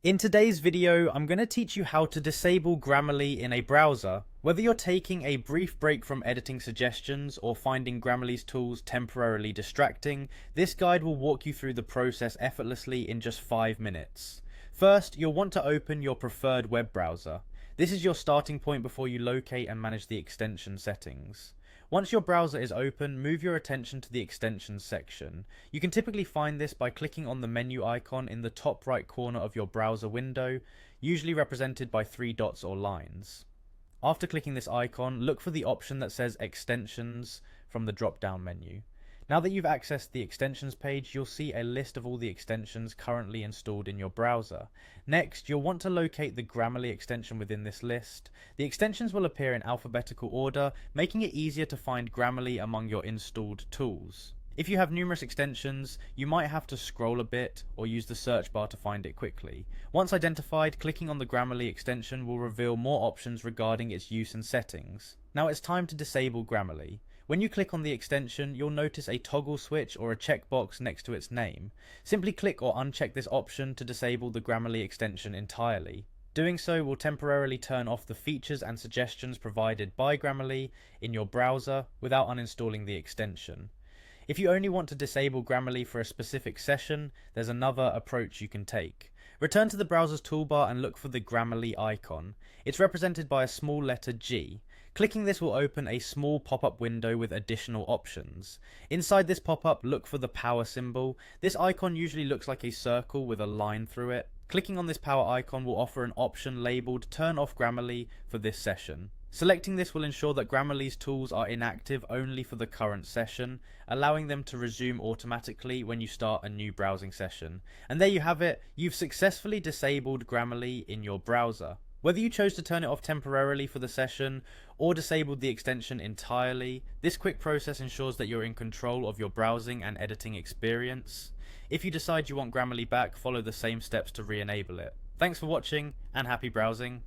In today's video, I'm going to teach you how to disable Grammarly in a browser. Whether you're taking a brief break from editing suggestions or finding Grammarly's tools temporarily distracting, this guide will walk you through the process effortlessly in just 5 minutes. First, you'll want to open your preferred web browser. This is your starting point before you locate and manage the extension settings. Once your browser is open, move your attention to the extensions section. You can typically find this by clicking on the menu icon in the top right corner of your browser window, usually represented by 3 dots or lines. After clicking this icon, look for the option that says Extensions from the drop-down menu. Now that you've accessed the extensions page, you'll see a list of all the extensions currently installed in your browser. Next, you'll want to locate the Grammarly extension within this list. The extensions will appear in alphabetical order, making it easier to find Grammarly among your installed tools. If you have numerous extensions, you might have to scroll a bit or use the search bar to find it quickly. Once identified, clicking on the Grammarly extension will reveal more options regarding its use and settings. Now it's time to disable Grammarly. When you click on the extension, you'll notice a toggle switch or a checkbox next to its name. Simply click or uncheck this option to disable the Grammarly extension entirely. Doing so will temporarily turn off the features and suggestions provided by Grammarly in your browser without uninstalling the extension. If you only want to disable Grammarly for a specific session, there's another approach you can take. Return to the browser's toolbar and look for the Grammarly icon. It's represented by a small letter G. Clicking this will open a small pop-up window with additional options. Inside this pop-up, look for the power symbol. This icon usually looks like a circle with a line through it. Clicking on this power icon will offer an option labeled Turn off Grammarly for this session. Selecting this will ensure that Grammarly's tools are inactive only for the current session, allowing them to resume automatically when you start a new browsing session. And there you have it, you've successfully disabled Grammarly in your browser. Whether you chose to turn it off temporarily for the session or disabled the extension entirely, this quick process ensures that you're in control of your browsing and editing experience. If you decide you want Grammarly back, follow the same steps to re-enable it. Thanks for watching and happy browsing.